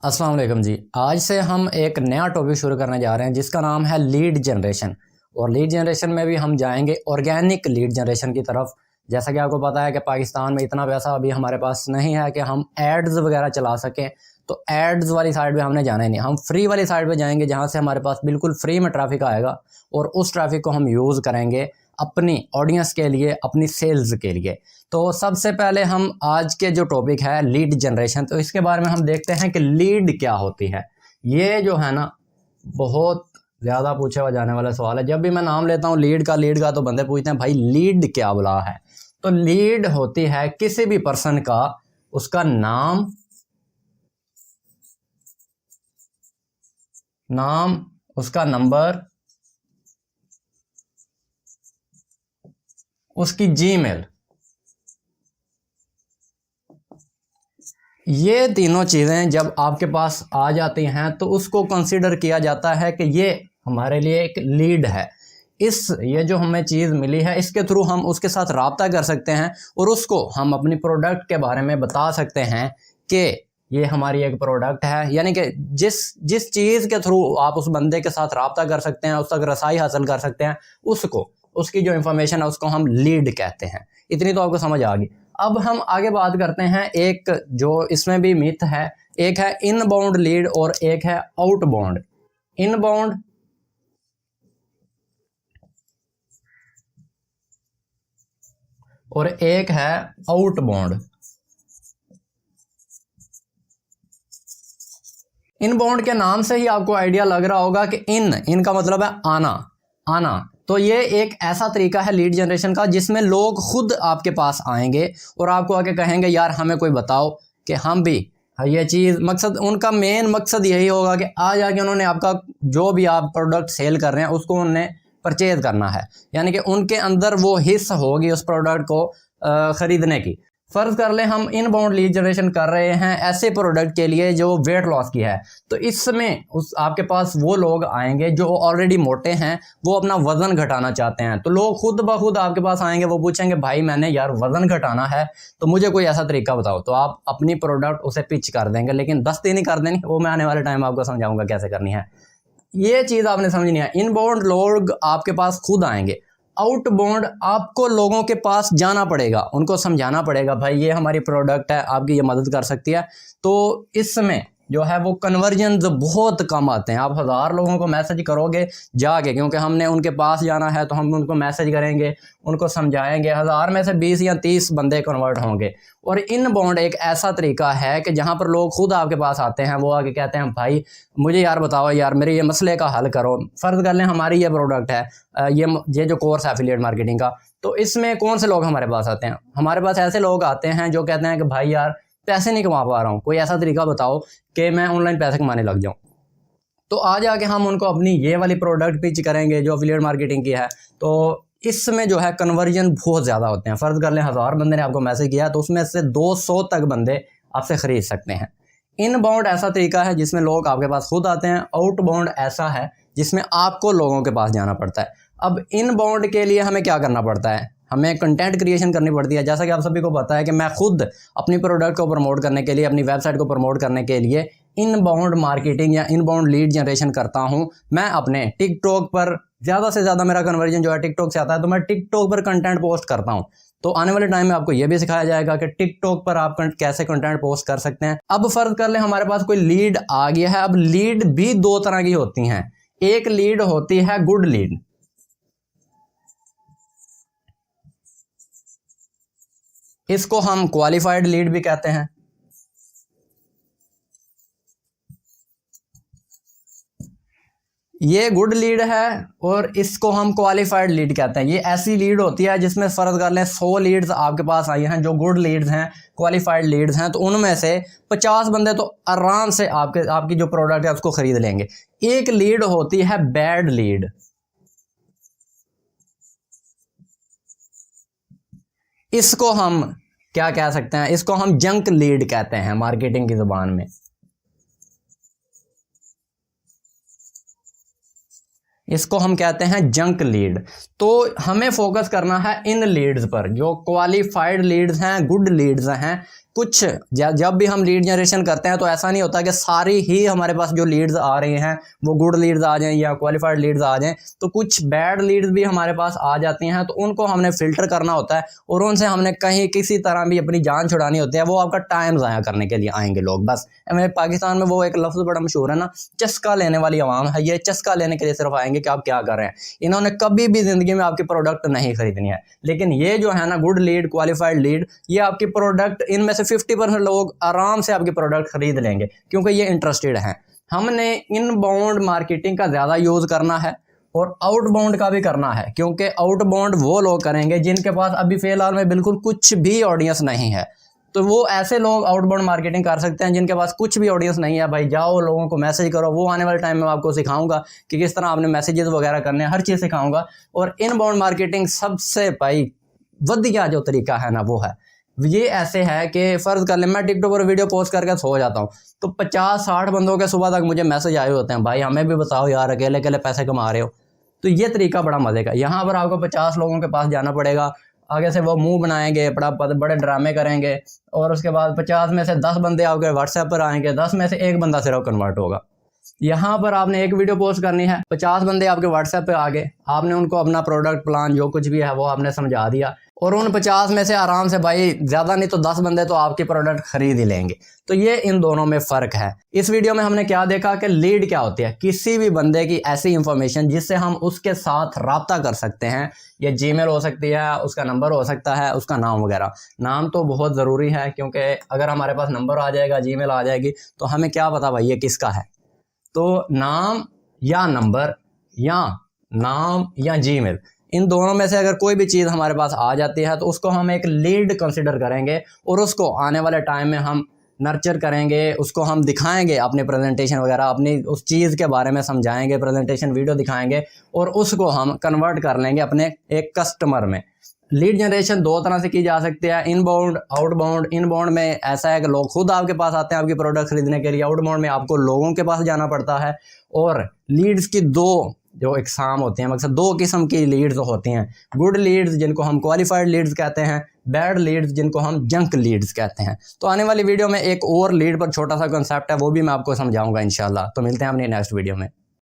अस्सलाम वालेकुम जी। आज से हम एक नया टॉपिक शुरू करने जा रहे हैं जिसका नाम है लीड जनरेशन। और लीड जनरेशन में भी हम जाएंगे ऑर्गेनिक लीड जनरेशन की तरफ। जैसा कि आपको पता है कि पाकिस्तान में इतना पैसा अभी हमारे पास नहीं है कि हम एड्स वगैरह चला सकें, तो एड्स वाली साइड पे हमने जाना ही नहीं। हम फ्री वाली साइड पे जाएंगे जहाँ से हमारे पास बिल्कुल फ्री में ट्रैफिक आएगा और उस ट्रैफिक को हम यूज़ करेंगे अपनी ऑडियंस के लिए, अपनी सेल्स के लिए। तो सबसे पहले हम आज के जो टॉपिक है लीड जनरेशन, तो इसके बारे में हम देखते हैं कि लीड क्या होती है। ये जो है ना बहुत ज़्यादा पूछा हुआ जाने वाला सवाल है। जब भी मैं नाम लेता हूँ लीड का तो बंदे पूछते हैं भाई लीड क्या बुला है। तो लीड होती है किसी भी पर्सन का, उसका नाम, उसका नंबर, उसकी जीमेल, ये तीनों चीज़ें जब आपके पास आ जाती हैं तो उसको कंसीडर किया जाता है कि ये हमारे लिए एक लीड है। ये जो हमें चीज़ मिली है इसके थ्रू हम उसके साथ रब्ता कर सकते हैं और उसको हम अपनी प्रोडक्ट के बारे में बता सकते हैं कि ये हमारी एक प्रोडक्ट है। यानी कि जिस चीज़ के थ्रू आप उस बंदे के साथ रब्ता कर सकते हैं, उस तक रसाई हासिल कर सकते हैं, उसकी जो इंफॉर्मेशन है उसको हम लीड कहते हैं। इतनी तो आपको समझ आ गई। अब हम आगे बात करते हैं, एक जो इसमें भी मिथ है, एक है इनबाउंड लीड और एक है आउटबाउंड। इनबाउंड और एक है आउटबाउंड। इनबाउंड के नाम से ही आपको आइडिया लग रहा होगा कि इन का मतलब है आना। तो ये एक ऐसा तरीका है लीड जनरेशन का जिसमें लोग खुद आपके पास आएंगे और आपको आके कहेंगे यार हमें कोई बताओ कि हम भी ये चीज़, मकसद उनका मेन मकसद यही होगा कि आ जाके उन्होंने आपका जो भी आप प्रोडक्ट सेल कर रहे हैं उसको उन्हें परचेज करना है। यानी कि उनके अंदर वो हिस्स होगी उस प्रोडक्ट को ख़रीदने की। फ़र्ज़ कर लें हम इनबाउंड लीड जनरेशन कर रहे हैं ऐसे प्रोडक्ट के लिए जो वेट लॉस की है, तो इसमें आपके पास वो लोग आएंगे जो ऑलरेडी मोटे हैं, वो अपना वज़न घटाना चाहते हैं। तो लोग खुद ब खुद आपके पास आएंगे, वो पूछेंगे भाई मैंने यार वज़न घटाना है तो मुझे कोई ऐसा तरीका बताओ। तो आप अपनी प्रोडक्ट उसे पिच कर देंगे, लेकिन दस्ती नहीं कर देनी, वो मैं आने वाले टाइम आपको समझाऊँगा कैसे करनी है। ये चीज़ आपने समझनी है। इनबाउंड लोग आपके पास खुद आएंगे। आउटबाउंड आपको लोगों के पास जाना पड़ेगा, उनको समझाना पड़ेगा भाई ये हमारी प्रोडक्ट है, आपकी ये मदद कर सकती है। तो इसमें जो है वो कन्वर्जन बहुत कम आते हैं। आप 1000 लोगों को मैसेज करोगे जाके, क्योंकि हमने उनके पास जाना है तो हम उनको मैसेज करेंगे, उनको समझाएंगे, 1000 में से 20 या 30 बंदे कन्वर्ट होंगे। और इनबाउंड एक ऐसा तरीका है कि जहाँ पर लोग खुद आपके पास आते हैं, वो आके कहते हैं भाई मुझे यार बताओ यार मेरे ये मसले का हल करो। फ़र्ज़ कर लें हमारी ये प्रोडक्ट है, ये जो कोर्स है एफिलिएट मार्केटिंग का, तो इसमें कौन से लोग हमारे पास आते हैं? हमारे पास ऐसे लोग आते हैं जो कहते हैं कि भाई यार पैसे नहीं कमा पा रहा हूँ, कोई ऐसा तरीका बताओ कि मैं ऑनलाइन पैसे कमाने लग जाऊँ। तो आ जाके हम उनको अपनी ये वाली प्रोडक्ट पिच करेंगे जो एफिलिएट मार्केटिंग की है। तो इसमें जो है कन्वर्जन बहुत ज़्यादा होते हैं। फ़र्ज़ कर लें 1000 बंदे ने आपको मैसेज किया तो उसमें से 200 तक बंदे आपसे ख़रीद सकते हैं। इनबाउंड ऐसा तरीका है जिसमें लोग आपके पास खुद आते हैं। आउटबाउंड ऐसा है जिसमें आपको लोगों के पास जाना पड़ता है। अब इनबाउंड के लिए हमें क्या करना पड़ता है? हमें कंटेंट क्रिएशन करनी पड़ती है। जैसा कि आप सभी को पता है कि मैं खुद अपनी प्रोडक्ट को प्रमोट करने के लिए, अपनी वेबसाइट को प्रमोट करने के लिए इनबाउंड मार्केटिंग या इनबाउंड लीड जनरेशन करता हूं। मैं अपने टिकटॉक पर ज़्यादा से ज़्यादा मेरा कन्वर्जन जो है टिकटॉक से आता है, तो मैं टिकटॉक पर कंटेंट पोस्ट करता हूं। तो आने वाले टाइम में आपको यह भी सिखाया जाएगा कि टिकटॉक पर आप कैसे कंटेंट पोस्ट कर सकते हैं। अब फ़र्ज़ कर लें हमारे पास कोई लीड आ गया है। अब लीड भी 2 तरह की होती हैं। एक लीड होती है गुड लीड, इसको हम क्वालिफाइड लीड भी कहते हैं। ये गुड लीड है और इसको हम क्वालिफाइड लीड कहते हैं। ये ऐसी लीड होती है जिसमें फ़र्ज़ कर लें 100 लीड्स आपके पास आई हैं जो गुड लीड्स हैं, क्वालिफाइड लीड्स हैं, तो उनमें से 50 बंदे तो आराम से आपकी जो प्रोडक्ट है उसको ख़रीद लेंगे। एक लीड होती है बैड लीड, इसको हम क्या कह सकते हैं? इसको हम जंक लीड कहते हैं मार्केटिंग की ज़ुबान में। इसको हम कहते हैं जंक लीड। तो हमें फोकस करना है इन लीड्स पर जो क्वालिफाइड लीड्स हैं, गुड लीड्स हैं। कुछ जब भी हम लीड जनरेशन करते हैं तो ऐसा नहीं होता कि सारी ही हमारे पास जो लीड्स आ रही हैं वो गुड लीड्स आ जाएं या क्वालिफाइड लीड्स आ जाएं, तो कुछ बैड लीड्स भी हमारे पास आ जाती हैं, तो उनको हमने फ़िल्टर करना होता है और उनसे हमने कहीं किसी तरह भी अपनी जान छुड़ानी होती है। वो आपका टाइम ज़ाया करने के लिए आएंगे लोग। बस हमें पाकिस्तान में वो एक लफ्ज़ बड़ा मशहूर है ना, चस्का लेने वाली आवाम है, ये चस्का लेने के लिए सिर्फ आएंगे कि आप क्या कर रहे हैं। इन्होंने कभी भी ज़िंदगी में आपकी प्रोडक्ट नहीं खरीदनी है। लेकिन ये जो है ना गुड लीड, क्वालिफाइड लीड, ये आपकी प्रोडक्ट, इनमें से 50% लोग आराम से आपकी प्रोडक्ट खरीद लेंगे क्योंकि ये इंटरेस्टेड हैं। हमने इनबाउंड मार्केटिंग का ज़्यादा यूज़ करना है और आउटबाउंड का भी करना है, क्योंकि आउटबाउंड वो लोग करेंगे जिनके पास अभी फ़िलहाल में बिल्कुल कुछ भी ऑडियंस नहीं है। तो वो ऐसे लोग आउटबाउंड मार्केटिंग कर सकते हैं जिनके पास कुछ भी ऑडियंस नहीं है। भाई जाओ लोगों को मैसेज करो, वो आने वाले टाइम में आपको सिखाऊंगा कि किस तरह आपने मैसेजेस वगैरह करने हैं, हर चीज़ सिखाऊंगा। और इनबाउंड मार्केटिंग सबसे भाई वधिया जो तरीका है ना वो है, ये ऐसे है कि फ़र्ज़ कर ले मैं टिकटॉक पर वीडियो पोस्ट करके सो जाता हूँ तो 50-60 बंदों के सुबह तक मुझे मैसेज आए होते हैं, भाई हमें भी बताओ यार, अकेले अकेले पैसे कमा रहे हो। तो ये तरीका बड़ा मज़े का। यहाँ पर आपको 50 लोगों के पास जाना पड़ेगा, आगे से वो मुंह बनाएंगे, बड़े ड्रामे करेंगे और उसके बाद 50 में से 10 बंदे आपके व्हाट्सएप पर आएंगे, 10 में से एक बंदा सिर्फ कन्वर्ट होगा। यहाँ पर आपने एक वीडियो पोस्ट करनी है, 50 बंदे आपके व्हाट्सएप पे आ गए, आपने उनको अपना प्रोडक्ट प्लान जो कुछ भी है वो आपने समझा दिया और उन 50 में से आराम से भाई ज़्यादा नहीं तो 10 बंदे तो आपकी प्रोडक्ट खरीद ही लेंगे। तो ये इन दोनों में फ़र्क है। इस वीडियो में हमने क्या देखा कि लीड क्या होती है, किसी भी बंदे की ऐसी इंफॉर्मेशन जिससे हम उसके साथ रब्ता कर सकते हैं। ये जीमेल हो सकती है, उसका नंबर हो सकता है, उसका नाम वगैरह। नाम तो बहुत ज़रूरी है क्योंकि अगर हमारे पास नंबर आ जाएगा, जीमेल आ जाएगी, तो हमें क्या पता भाई ये किसका है। तो नाम या नंबर या जीमेल, इन दोनों में से अगर कोई भी चीज़ हमारे पास आ जाती है तो उसको हम एक लीड कंसिडर करेंगे और उसको आने वाले टाइम में हम नर्चर करेंगे, उसको हम दिखाएंगे अपने प्रेजेंटेशन वगैरह, अपनी उस चीज़ के बारे में समझाएंगे, प्रेजेंटेशन वीडियो दिखाएंगे और उसको हम कन्वर्ट कर लेंगे अपने एक कस्टमर में। लीड जनरेशन दो तरह से की जा सकती है, इनबाउंड, आउटबाउंड। इनबाउंड में ऐसा है कि लोग खुद आपके पास आते हैं आपकी प्रोडक्ट खरीदने के लिए, आउटबाउंड में आपको लोगों के पास जाना पड़ता है। और लीड्स की दो जो इकसाम होती हैं, मकसद 2 किस्म की लीड्स होती हैं, गुड लीड्स जिनको हम क्वालिफाइड लीड्स कहते हैं, बैड लीड्स जिनको हम जंक लीड्स कहते हैं। तो आने वाली वीडियो में एक और लीड पर छोटा सा कंसेप्ट है, वो भी मैं आपको समझाऊंगा इंशाल्लाह। तो मिलते हैं अपनी नेक्स्ट वीडियो में।